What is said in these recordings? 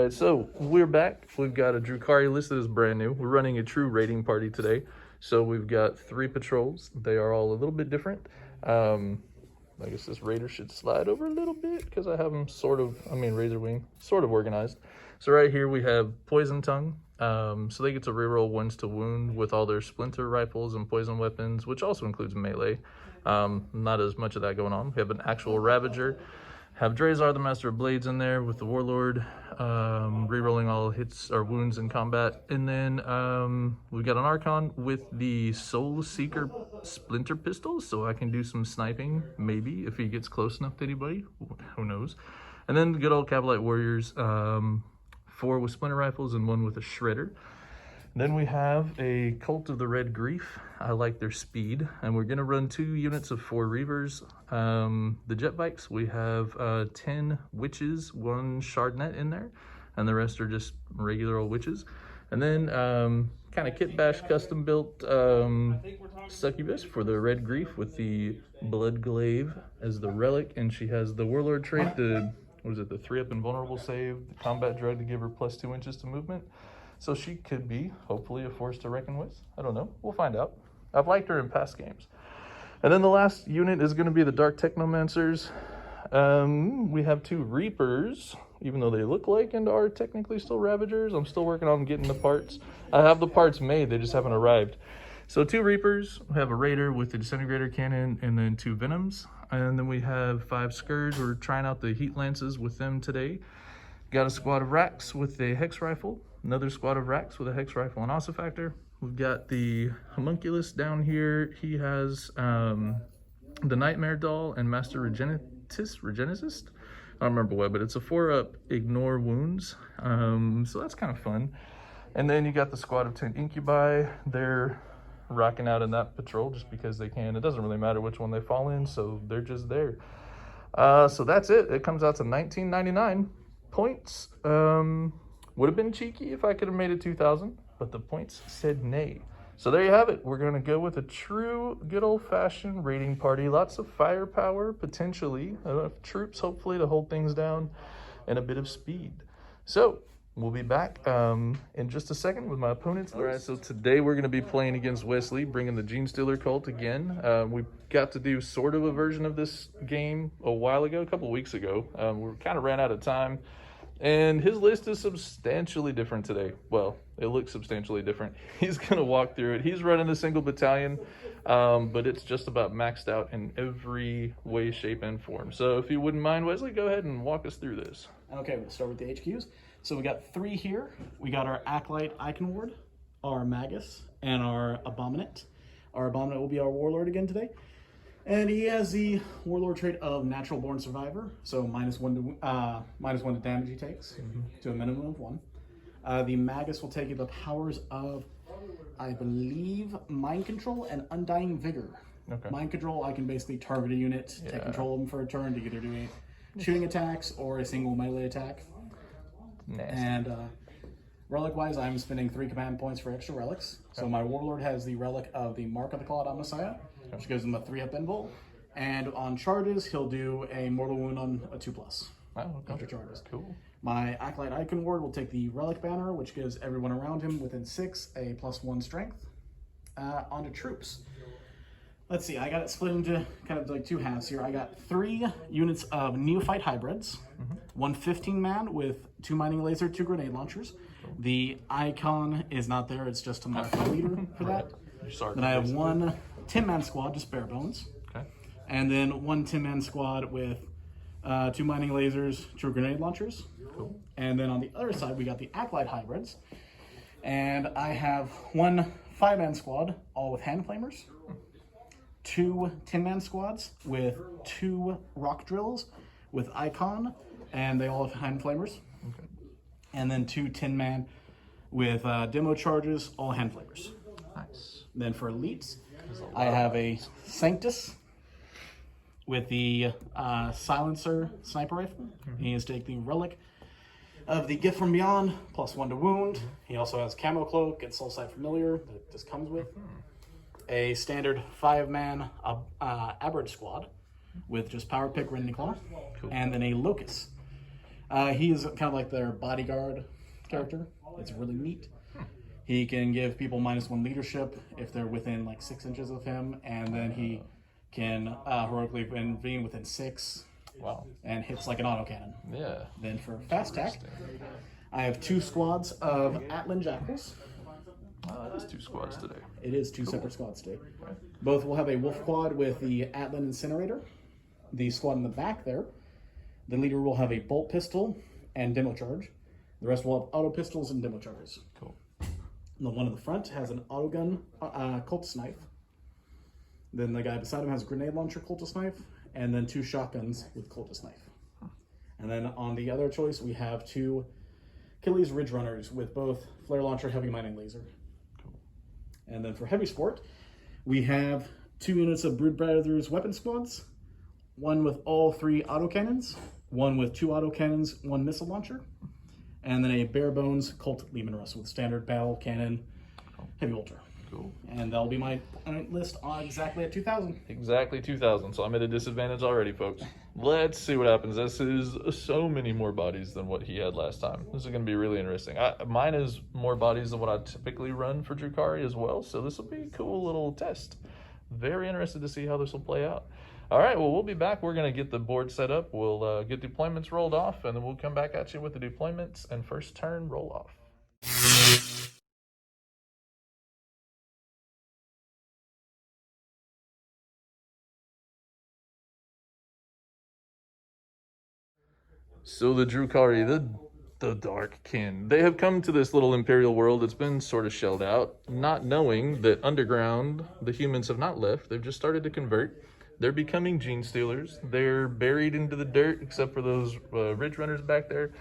right, so we're back. We've got a Drukhari listed as brand new. We're running a true raiding party today. So we've got 3 patrols. They are all a little bit different. I guess this raider should slide over a little bit because I have them razor wing, sort of organized. So right here we have Poison Tongue. So they get to reroll 1s to wound with all their splinter rifles and poison weapons, which also includes melee. Not as much of that going on. We have an actual Ravager. Have Drazar, the Master of Blades, in there with the Warlord, rerolling all hits or wounds in combat. And then we've got an Archon with the Soul Seeker Splinter Pistols, so I can do some sniping, maybe, if he gets close enough to anybody. Who knows? And then the good old Cavalite Warriors, 4 with Splinter Rifles and 1 with a Shredder. Then we have a Cult of the Red Grief. I like their speed, and we're gonna run 2 units of 4 Reavers. The jet bikes, we have 10 Witches, 1 Shardnet in there, and the rest are just regular old Witches. And then kind of kit bash custom built Succubus for the Red Grief with the Blood Glaive as the relic, and she has the Warlord trait, the 3-up invulnerable save, the combat drug to give her plus 2 inches to movement. So she could be, hopefully, a force to reckon with. I don't know. We'll find out. I've liked her in past games. And then the last unit is going to be the Dark Technomancers. We have 2 Reapers, even though they look like and are technically still Ravagers. I'm still working on getting the parts. I have the parts made. They just haven't arrived. So 2 Reapers. We have a Raider with the Disintegrator Cannon and then 2 Venoms. And then we have 5 Scourge. We're trying out the Heat Lances with them today. Got a squad of Racks with a Hex Rifle. Another squad of Racks with a Hex Rifle and Ossifactor. We've got the Homunculus down here. He has the Nightmare Doll and Master Regenicist. I don't remember what, but it's a 4-up Ignore Wounds. So that's kind of fun. And then you got the squad of 10 Incubi. They're rocking out in that patrol just because they can. It doesn't really matter which one they fall in, so they're just there. So that's it. It comes out to 1999 points. Would have been cheeky if I could have made it 2,000, but the points said nay. So there you have it. We're going to go with a true good old-fashioned raiding party. Lots of firepower, potentially. Enough troops, hopefully, to hold things down, and a bit of speed. So we'll be back in just a second with my opponent's list. All right, so today we're going to be playing against Wesley, bringing the Genestealer Cult again. We got to do sort of a version of this game a while ago, a couple weeks ago. We kind of ran out of time. And his list is substantially different today. Well, it looks substantially different. He's going to walk through it. He's running a single battalion, but it's just about maxed out in every way, shape, and form. So if you wouldn't mind, Wesley, go ahead and walk us through this. Okay, we'll start with the HQs. So we got 3 here. We got our Acolyte Icon Ward, our Magus, and our Abominate. Our Abominate will be our Warlord again today. And he has the Warlord trait of Natural Born Survivor, so -1 to damage he takes, to a minimum of 1. The Magus will take the powers of, I believe, Mind Control and Undying Vigor. Okay. Mind Control, I can basically target a unit, take control of them for a turn to either do shooting attacks or a single melee attack. Nasty. And relic-wise, I'm spending 3 command points for extra relics. So my Warlord has the relic of the Mark of the Clawed Messiah, which gives him a 3-up invul. And on charges, he'll do a mortal wound on a 2+. After charges. Cool. My Acolyte Icon Ward will take the Relic Banner, which gives everyone around him within 6 a +1 strength. Onto troops. Let's see, I got it split into kind of like 2 halves here. I got 3 units of Neophyte Hybrids, 1 15-man with 2 Mining Laser, 2 Grenade Launchers. The Icon is not there, it's just to mark the leader for that. Then I have 1 10-man squad, just bare bones. Okay. And then 1 10-man squad with 2 Mining Lasers, 2 Grenade Launchers. Cool. And then on the other side, we got the Acolyte Hybrids. And I have 1 5-man squad, all with Hand Flamers. 2 10-man squads with 2 Rock Drills with Icon, and they all have Hand Flamers. Okay. And then 2 10-man with Demo Charges, all Hand Flamers. Nice. Then for elites, I have a Sanctus with the Silencer Sniper Rifle. He has taken the Relic of the Gift from Beyond, +1 to wound. He also has Camo Cloak and Soulside Familiar that this comes with. A standard 5-man Aberrant squad with just Power Pick, Rending Claw, and then a Locust He is kind of like their bodyguard character. It's really neat. He can give people -1 leadership if they're within like 6 inches of him, and then he can heroically intervene within 6. Wow. And hits like an autocannon. Yeah. Then for fast attack, I have 2 squads of Atlan Jackals. That is 2 squads today. It is 2 separate squads today. Both will have a wolf quad with the Atlan Incinerator. The squad in the back there, the leader will have a bolt pistol and demo charge. The rest will have auto pistols and demo charges. Cool. The one in the front has an autogun cultist knife. Then the guy beside him has a grenade launcher cultist knife, and then 2 shotguns with cultist knife. And then on the other choice, we have 2 Achilles Ridge Runners with both flare launcher, heavy mining laser. Cool. And then for heavy sport, we have 2 units of Brood Brothers weapon squads, one with all 3 autocannons, one with 2 autocannons, 1 missile launcher, and then a bare bones Colt Lehman Russ with standard battle cannon, heavy ultra. Cool. And that'll be my point list on exactly at 2,000. Exactly 2,000. So I'm at a disadvantage already, folks. Let's see what happens. This is so many more bodies than what he had last time. This is going to be really interesting. Mine is more bodies than what I typically run for Drukhari as well. So this will be a cool little test. Very interested to see how this will play out. All right, well, we'll be back. We're going to get the board set up. We'll get deployments rolled off, and then we'll come back at you with the deployments and first turn roll off. So the Drukhari, the Dark Kin, they have come to this little Imperial world that's been sort of shelled out, not knowing that underground, the humans have not left. They've just started to convert. They're becoming Genestealers. They're buried into the dirt, except for those Ridge Runners back there.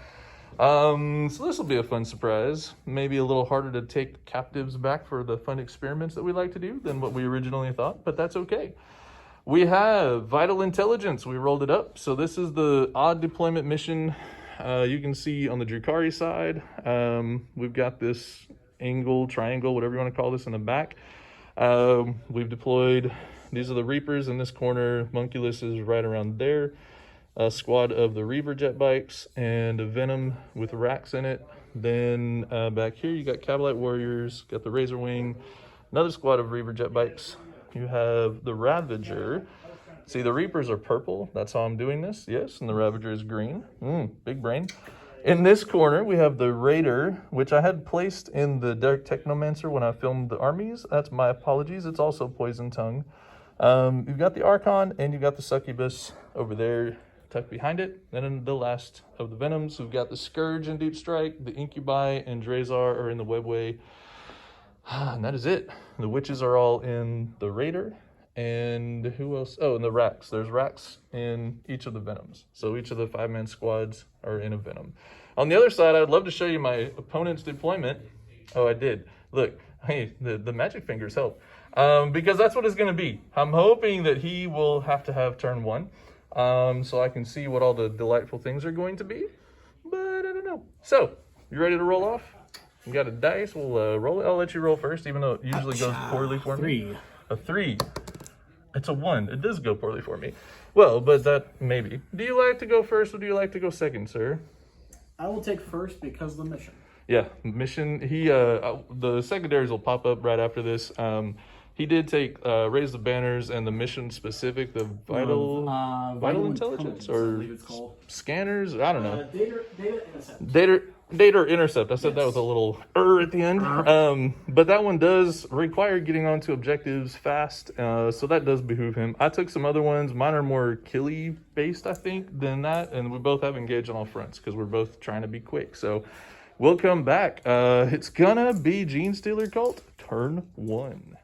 So this will be a fun surprise. Maybe a little harder to take captives back for the fun experiments that we like to do than what we originally thought, but that's okay. We have Vital Intelligence. We rolled it up. So this is the odd deployment mission. You can see on the Drukhari side, we've got this angle, triangle, whatever you want to call this in the back. We've deployed, these are the Reapers in this corner. Monculus is right around there. A squad of the Reaver jet bikes and a Venom with racks in it. Then back here you got Cavalite Warriors, got the Razor Wing, another squad of Reaver jet bikes. You have the Ravager. See, the Reapers are purple. That's how I'm doing this. Yes, and the Ravager is green. Big brain. In this corner, we have the Raider, which I had placed in the Dark Technomancer when I filmed the armies. That's my apologies. It's also Poison Tongue. You've got the Archon, and you've got the Succubus over there tucked behind it. And then the last of the Venoms, we've got the Scourge and Deep Strike. The Incubi and Drazar are in the Webway. And that is it. The Witches are all in the Raider. And who else? Oh, and the Racks. There's Racks in each of the Venoms. So each of the 5-man squads are in a Venom. On the other side, I'd love to show you my opponent's deployment. Oh, I did. Look, hey, the magic fingers help. Because that's what it's going to be. I'm hoping that he will have to have turn 1. So I can see what all the delightful things are going to be. But I don't know. So, you ready to roll off? You got a dice. We'll roll it. I'll let you roll first, even though it usually goes poorly for me. A 3. It's a 1. It does go poorly for me. Well, but that maybe. Do you like to go first or do you like to go second, sir? I will take first because of the mission. Yeah, mission. The secondaries will pop up right after this. He did take raise the banners and the mission specific, the vital intelligence or scanners. I don't know. Data or intercept. I said that with a little at the end. But that one does require getting onto objectives fast, so that does behoove him. I took some other ones. Mine are more killy based, I think, than that, and we both have engaged on all fronts because we're both trying to be quick. So we'll come back. It's gonna be Genestealer Cult, turn 1.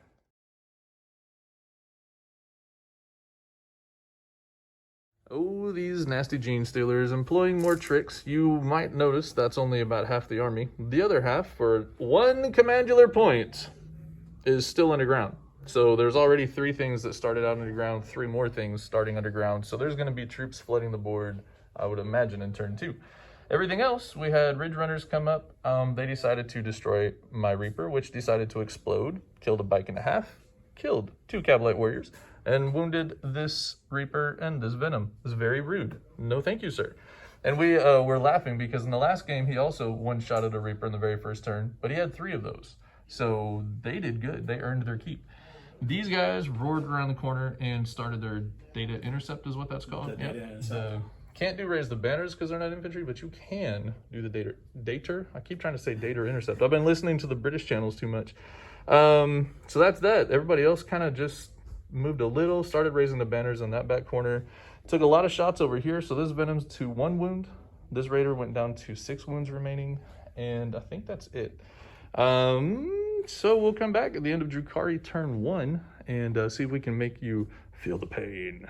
Oh, these nasty Genestealers employing more tricks. You might notice that's only about half the army. The other half, for 1 commandular point, is still underground. So there's already 3 things that started out underground, 3 more things starting underground. So there's going to be troops flooding the board, I would imagine, in turn 2. Everything else, we had Ridge Runners come up. They decided to destroy my Reaper, which decided to explode, killed a bike and a half, killed 2 Cavalite Warriors, and wounded this Reaper and this Venom. It's very rude. No thank you, sir. And we were laughing because in the last game, he also one-shotted a Reaper in the very first turn, but he had 3 of those. So they did good. They earned their keep. These guys roared around the corner and started their data intercept is what that's called. Can't do raise the banners because they're not infantry, but you can do the dater. I keep trying to say data intercept. I've been listening to the British channels too much. So that's that. Everybody else kind of just moved a little, started raising the banners in that back corner. Took a lot of shots over here. So this Venom's to 1 wound. This Raider went down to 6 wounds remaining. And I think that's it. So we'll come back at the end of Drukhari turn 1 and see if we can make you feel the pain.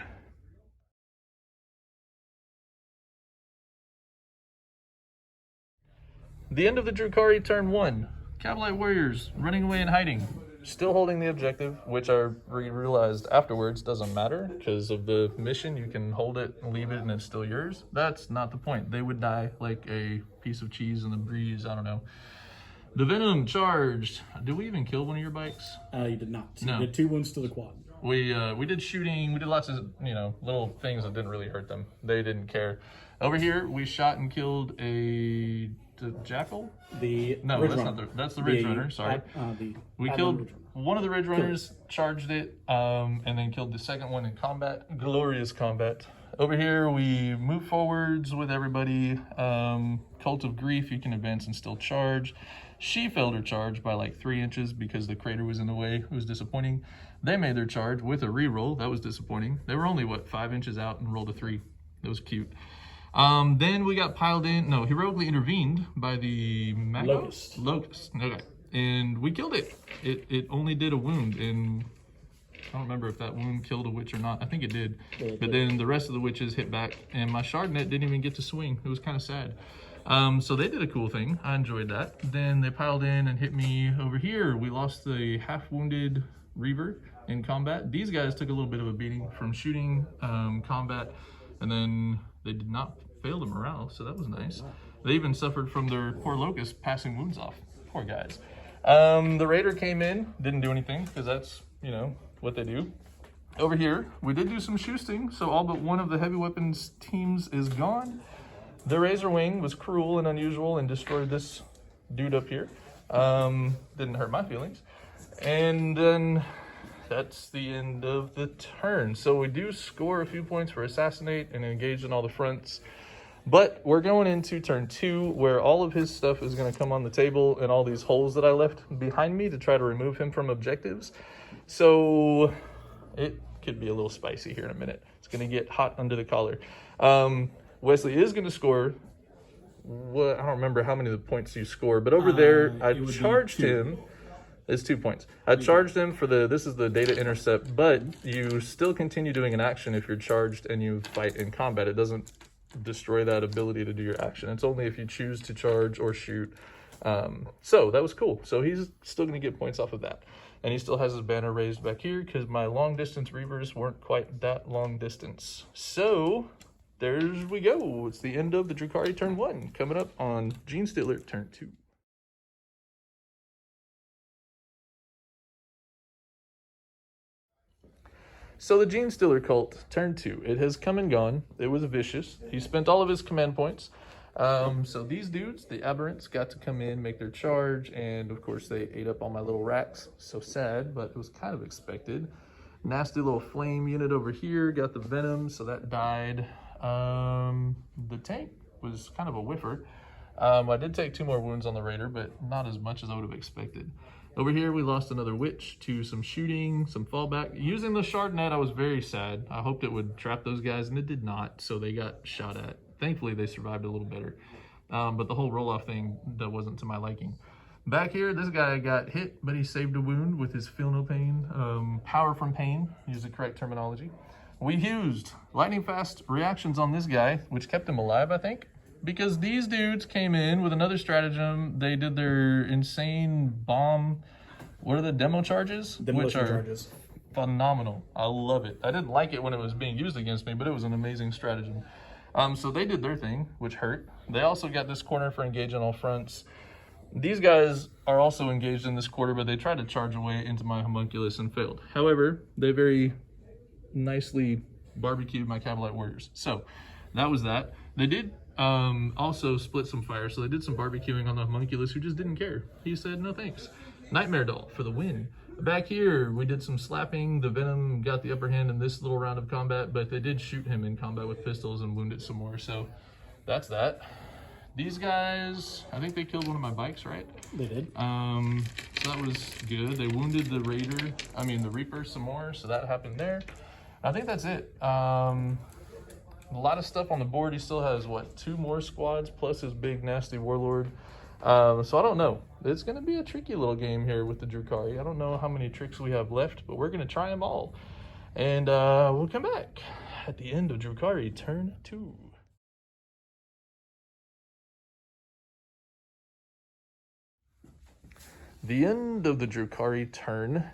The end of the Drukhari turn 1. Cavalite warriors running away and hiding. Still holding the objective, which I realized afterwards doesn't matter because of the mission. You can hold it and leave it and it's still yours. That's not the point. They would die like a piece of cheese in the breeze. I don't know. The Venom charged. Did we even kill one of your bikes? You did not. No. You did 2 wounds to the quad. We did shooting. We did lots of little things that didn't really hurt them. They didn't care. Over here, we shot and killed a jackal. That's the Ridge Runner. Sorry. We killed one of the Ridge Runners, charged it, and then killed the second one in combat. Glorious combat. Over here, we move forwards with everybody. Cult of Grief, you can advance and still charge. She failed her charge by like 3 inches because the crater was in the way. It was disappointing. They made their charge with a reroll. That was disappointing. They were only, 5 inches out and rolled a 3. That was cute. Then we got piled in. No, heroically intervened by the Locust. Okay. And we killed it. It only did a wound. And I don't remember if that wound killed a witch or not. I think it did. But then the rest of the witches hit back. And my shard net didn't even get to swing. It was kind of sad. So they did a cool thing. I enjoyed that. Then they piled in and hit me over here. We lost the half-wounded Reaver in combat. These guys took a little bit of a beating from shooting, combat, and then they did not fail the morale, so that was nice. They even suffered from their poor Locust passing wounds off. Poor guys. The Raider came in, didn't do anything, because that's, what they do. Over here, we did do some shooting, so all but one of the heavy weapons teams is gone. The Razor Wing was cruel and unusual and destroyed this dude up here. Didn't hurt my feelings. And then that's the end of the turn. So we do score a few points for Assassinate and engage in all the fronts. But we're going into turn 2 where all of his stuff is going to come on the table and all these holes that I left behind me to try to remove him from objectives. So it could be a little spicy here in a minute. It's going to get hot under the collar. Wesley is going to score. I don't remember how many of the points you score, but over there I charged him. It's 2 points. I charged him for this is the data intercept, but you still continue doing an action if you're charged and you fight in combat. It doesn't destroy that ability to do your action. It's only if you choose to charge or shoot. So that was cool. So he's still going to get points off of that. And he still has his banner raised back here because my long distance Reavers weren't quite that long distance. So there we go. It's the end of the Drukhari turn 1. Coming up on Genestealer turn 2. So the Genestealer Cult, turn 2. It has come and gone. It was vicious. He spent all of his command points. So these dudes, the Aberrants, got to come in, make their charge, and of course they ate up all my little racks. So sad, but it was kind of expected. Nasty little flame unit over here, got the Venom, so that died. The tank was kind of a whiffer. I did take 2 more wounds on the Raider, but not as much as I would have expected. Over here, we lost another witch to some shooting, some fallback. Using the shard net, I was very sad. I hoped it would trap those guys, and it did not, so they got shot at. Thankfully, they survived a little better. But the whole roll-off thing, that wasn't to my liking. Back here, this guy got hit, but he saved a wound with his Feel No Pain. Power from Pain, use the correct terminology. We used lightning fast reactions on this guy, which kept him alive, I think. Because these dudes came in with another stratagem. They did their insane bomb, what are the demo charges? Which are charges. Phenomenal. I love it. I didn't like it when it was being used against me, but it was an amazing stratagem. So they did their thing, which hurt. They also got this corner for engage on all fronts. These guys are also engaged in this quarter, but they tried to charge away into my homunculus and failed. However, they very nicely barbecued my Cavalite warriors. So that was that. They did Also split some fire, so they did some barbecuing on the homunculus who just didn't care. He said no thanks. Nightmare Doll for the win. Back here, we did some slapping. The Venom got the upper hand in this little round of combat, but they did shoot him in combat with pistols and wounded some more, so that's that. These guys, I think they killed one of my bikes, right? They did. So that was good. They wounded the the Reaper some more, so that happened there. I think that's it. A lot of stuff on the board. He still has, what, 2 more squads plus his big nasty warlord. So I don't know. It's going to be a tricky little game here with the Drukhari. I don't know how many tricks we have left, but we're going to try them all. And we'll come back at the end of Drukhari turn 2. The end of the Drukhari turn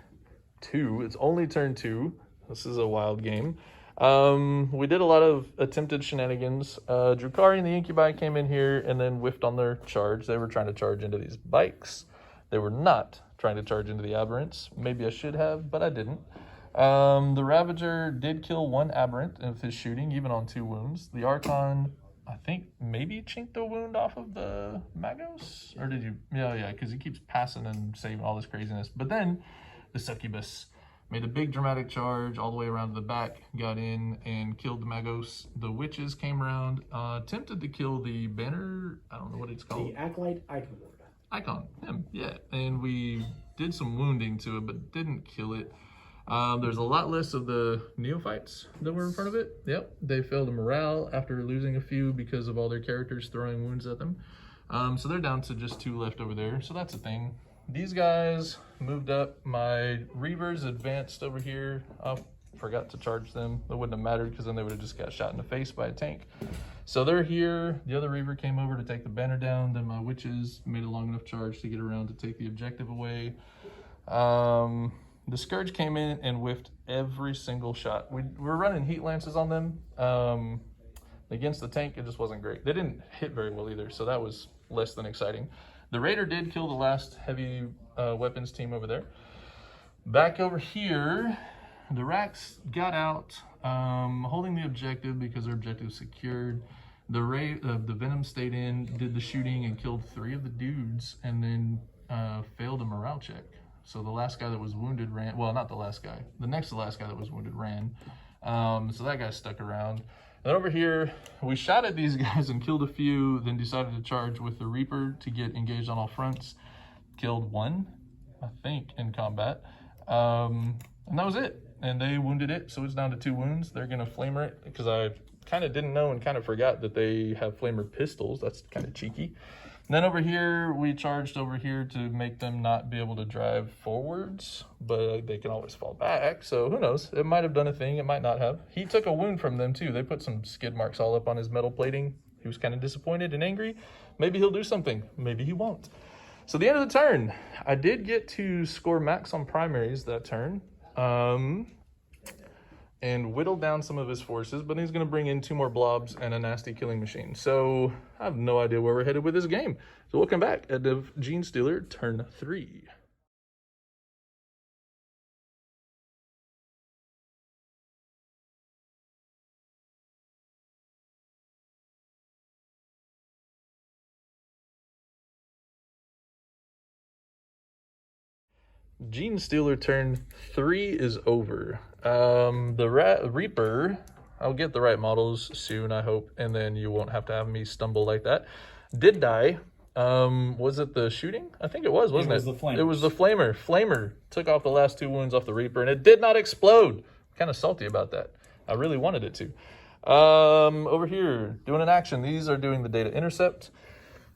2. It's only turn 2. This is a wild game. We did a lot of attempted shenanigans. Drukhari and the Incubi came in here and then whiffed on their charge. They were trying to charge into these bikes. They were not trying to charge into the Aberrants. Maybe I should have, but I didn't. The Ravager did kill 1 Aberrant with his shooting, even on 2 wounds. The Archon, I think, maybe chinked a wound off of the Magos? Or did you? Yeah, because he keeps passing and saving all this craziness. But then the Succubus made a big dramatic charge all the way around to the back, got in and killed the Magos. The Witches came around, attempted to kill the banner, I don't know what it's called. The Acolyte Icon Lord. Icon, him, yeah. And we did some wounding to it, but didn't kill it. There's a lot less of the neophytes that were in front of it. Yep, they failed a morale after losing a few because of all their characters throwing wounds at them. So they're down to just 2 left over there, so that's a thing. These guys moved up. My Reavers advanced over here. I forgot to charge them. That wouldn't have mattered because then they would have just got shot in the face by a tank. So they're here. The other Reaver came over to take the banner down. Then my Witches made a long enough charge to get around to take the objective away. The Scourge came in and whiffed every single shot. We're running heat lances on them. Against the tank, it just wasn't great. They didn't hit very well either, so that was less than exciting. The Raider did kill the last heavy weapons team over there. Back over here, the Rax got out, holding the objective because their objective was secured. The Venom stayed in, did the shooting, and killed 3 of the dudes, and then failed a morale check. So the last guy that was wounded ran. Well, not the last guy. The next to the last guy that was wounded ran. So that guy stuck around. And over here, we shot at these guys and killed a few, then decided to charge with the Reaper to get engaged on all fronts. Killed 1, I think, in combat. And that was it. And they wounded it, so it's down to 2 wounds. They're going to flamer it, because I kind of didn't know and kind of forgot that they have flamer pistols. That's kind of cheeky. And then over here, we charged over here to make them not be able to drive forwards, but they can always fall back. So who knows? It might have done a thing. It might not have. He took a wound from them too. They put some skid marks all up on his metal plating. He was kind of disappointed and angry. Maybe he'll do something. Maybe he won't. So the end of the turn, I did get to score max on primaries that turn. And whittle down some of his forces, but he's going to bring in 2 more blobs and a nasty killing machine. So I have no idea where we're headed with this game. So welcome back at the Genestealer turn 3. Genestealer turn 3 is over. The Reaper, I'll get the right models soon, I hope, and then you won't have to have me stumble like that. Did die. Was it the shooting? I think it was, wasn't it? It was the Flamer. It was the Flamer. Flamer took off the last 2 wounds off the Reaper, and it did not explode. Kind of salty about that. I really wanted it to. Over here, doing an action. These are doing the data intercept.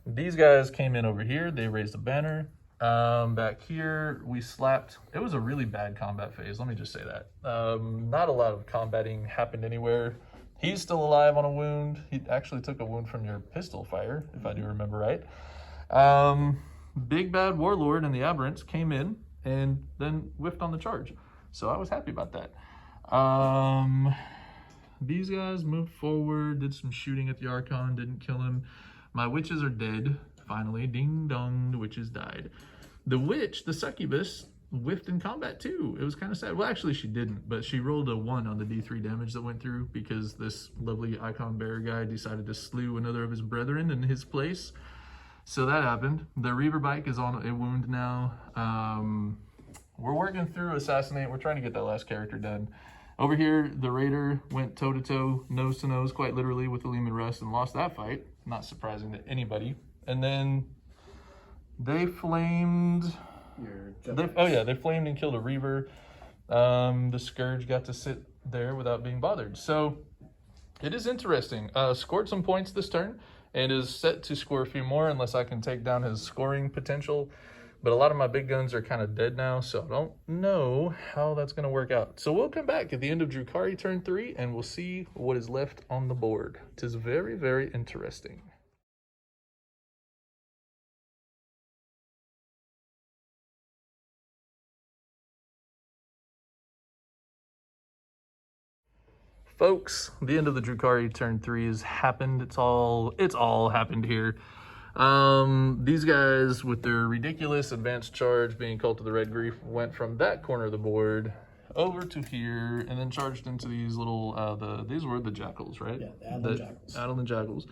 These guys came in over here. They raised a banner. Back here, we slapped. It was a really bad combat phase. Let me just say that. Not a lot of combating happened anywhere. He's still alive on a wound. He actually took a wound from your pistol fire, if I do remember right. Big bad warlord and the aberrants came in and then whiffed on the charge. So I was happy about that. These guys moved forward, did some shooting at the Archon, didn't kill him. My witches are dead. Finally, ding dong, the witches died. The witch, the succubus, whiffed in combat too. It was kind of sad. Well, actually she didn't, but she rolled a 1 on the D3 damage that went through because this lovely icon bearer guy decided to slew another of his brethren in his place. So that happened. The Reaver bike is on a wound now. We're working through Assassinate. We're trying to get that last character done. Over here, the Raider went toe-to-toe, nose-to-nose, quite literally, with the Leman Russ and lost that fight. Not surprising to anybody. And then they flamed... They flamed and killed a Reaver. The Scourge got to sit there without being bothered. So it is interesting. Scored some points this turn and is set to score a few more unless I can take down his scoring potential. But a lot of my big guns are kind of dead now, so I don't know how that's going to work out. So we'll come back at the end of Drukhari turn 3, and we'll see what is left on the board. It is very, very interesting. Folks, the end of the Drukhari turn 3 has happened. It's all happened here. These guys with their ridiculous advanced charge being Cult of the Red Grief went from that corner of the board over to here and then charged into these little these were the jackals, right? Yeah, the jackals. Adel jackals.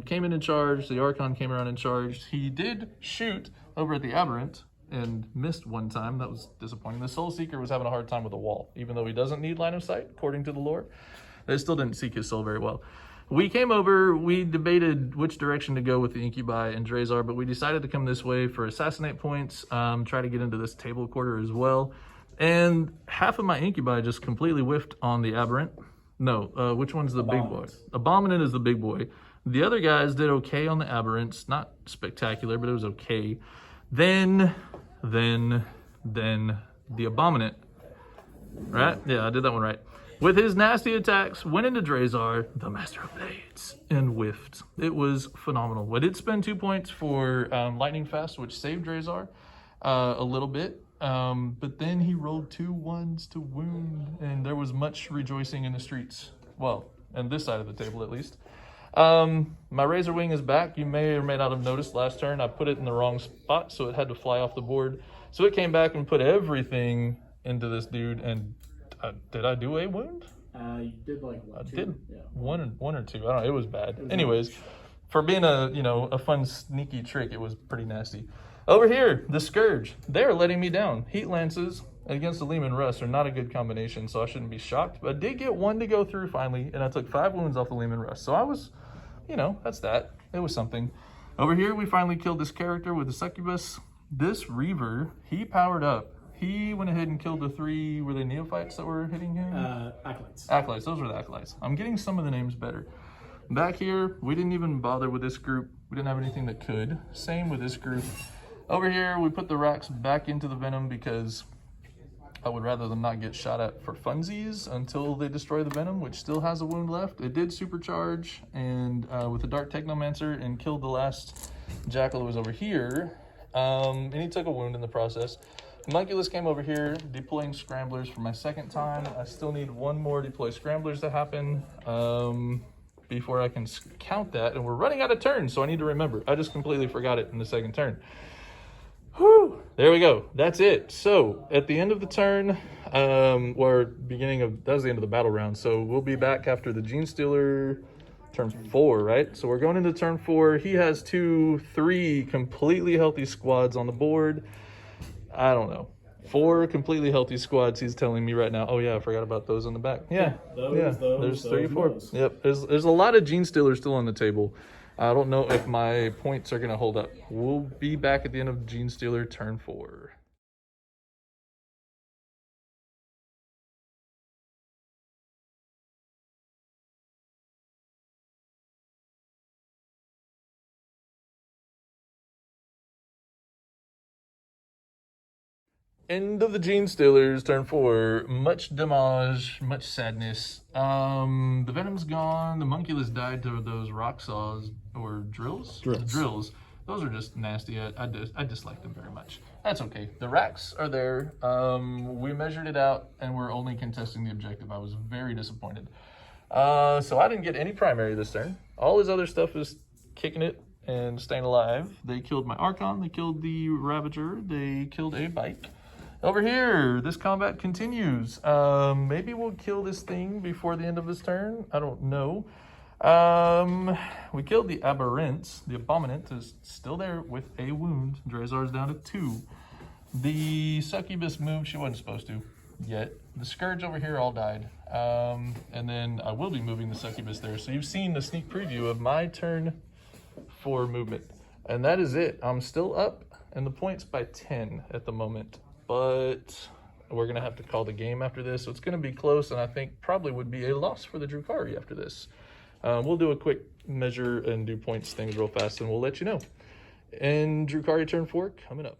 Came in and charged. The Archon came around and charged. He did shoot over at the Aberrant and missed one time. That was disappointing. The Soul Seeker was having a hard time with the wall, even though he doesn't need line of sight, according to the lore. They still didn't seek his soul very well. We came over, we debated which direction to go with the Incubi and Drazar, but we decided to come this way for Assassinate points, try to get into this table quarter as well. And half of my Incubi just completely whiffed on the Aberrant. No, which one's the big boy? Abominant is the big boy. The other guys did okay on the Aberrants, not spectacular, but it was okay. Then the Abominant, right? Yeah, I did that one right. With his nasty attacks, went into Drazar, the Master of Blades, and whiffed. It was phenomenal. I did spend 2 points for Lightning Fast, which saved Drazar a little bit. But then he rolled 2 1s to wound, and there was much rejoicing in the streets. Well, on this side of the table at least. My Razor Wing is back. You may or may not have noticed last turn I put it in the wrong spot, so it had to fly off the board. So it came back and put everything into this dude, and did I do a wound? You did like what, 2? Did yeah. one or two. I don't know. It was bad. Anyways, for being a fun sneaky trick, it was pretty nasty. Over here, the Scourge. They're letting me down. Heat Lances against the Leman Russ are not a good combination, so I shouldn't be shocked. But I did get 1 to go through finally, and I took 5 wounds off the Leman Russ. So I was, that's that. It was something. Over here, we finally killed this character with the Succubus. This Reaver, he powered up. He went ahead and killed the 3, were they Neophytes that were hitting him? Acolytes. Acolytes, those were the Acolytes. I'm getting some of the names better. Back here, we didn't even bother with this group. We didn't have anything that could. Same with this group. Over here, we put the racks back into the Venom because I would rather them not get shot at for funsies until they destroy the Venom, which still has a wound left. It did supercharge and with the Dark Technomancer and killed the last Jackal that was over here. And he took a wound in the process. Homunculus came over here, deploying Scramblers for my 2nd time. I still need 1 more deploy Scramblers to happen before I can count that. And we're running out of turns, so I need to remember. I just completely forgot it in the 2nd turn. Whew, there we go. That's it. So at the end of the turn, that was the end of the battle round. So we'll be back after the Genestealer turn 4, right? So we're going into turn 4. He has 3 completely healthy squads on the board. I don't know. 4 completely healthy squads, he's telling me right now. Oh yeah, I forgot about those on the back. Yeah, there's 3 or 4. Yep, there's a lot of Genestealers still on the table. I don't know if my points are going to hold up. We'll be back at the end of Genestealer turn 4. End of the Genestealers, turn 4. Much damage, much sadness. The Venom's gone. The Homunculus died to those rock saws or drills. Drills. Those are just nasty. I dislike them very much. That's okay. The racks are there. We measured it out, and we're only contesting the objective. I was very disappointed. So I didn't get any primary this turn. All his other stuff is kicking it and staying alive. They killed my Archon. They killed the Ravager. They killed a bike. Over here, this combat continues. Maybe we'll kill this thing before the end of this turn. I don't know. We killed the Aberrant. The Abominant is still there with a wound. Drazar's down to 2. The Succubus moved. She wasn't supposed to yet. The Scourge over here all died. And then I will be moving the Succubus there. So you've seen the sneak preview of my turn for movement. And that is it. I'm still up in the points by 10 at the moment. But we're going to have to call the game after this. So it's going to be close, and I think probably would be a loss for the Drukhari after this. We'll do a quick measure and do points things real fast, and we'll let you know. And Drukhari turn 4 coming up.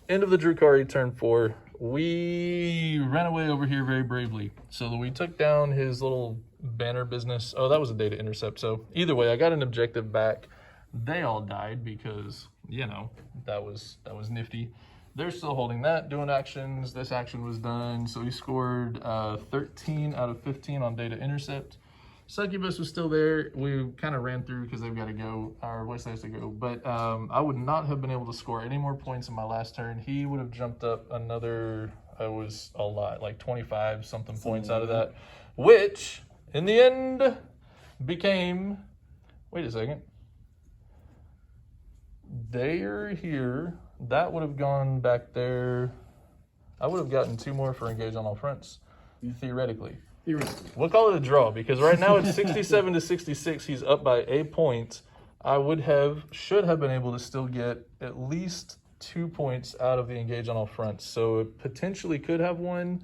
End of the Drukhari turn 4. We ran away over here very bravely. So we took down his little banner business. Oh, that was a data intercept. So either way, I got an objective back. They all died because, you know, that was nifty. They're still holding that, doing actions. This action was done. So he scored 13 out of 15 on data intercept. Succubus was still there. We kind of ran through because they've got to go, or West has to go. But I would not have been able to score any more points in my last turn. He would have jumped up another, it was a lot, like 25 something points out of that, which in the end became, wait a second. They're here. That would have gone back there. I would have gotten 2 more for engage on all fronts, theoretically. We'll call it a draw because right now it's 67 to 66. He's up by a point. I should have been able to still get at least 2 points out of the engage on all fronts. So it potentially could have won,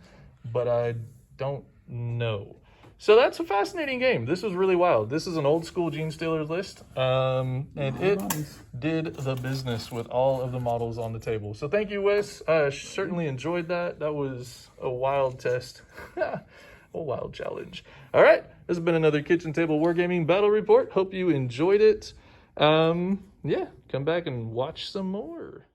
but I don't know. So that's a fascinating game. This was really wild. This is an old school Genestealer list, and it did the business with all of the models on the table. So thank you, Wes. I certainly enjoyed that. That was a wild test. A wild challenge. All right, this has been another Kitchen Table Wargaming Battle Report. Hope you enjoyed it. Yeah, come back and watch some more.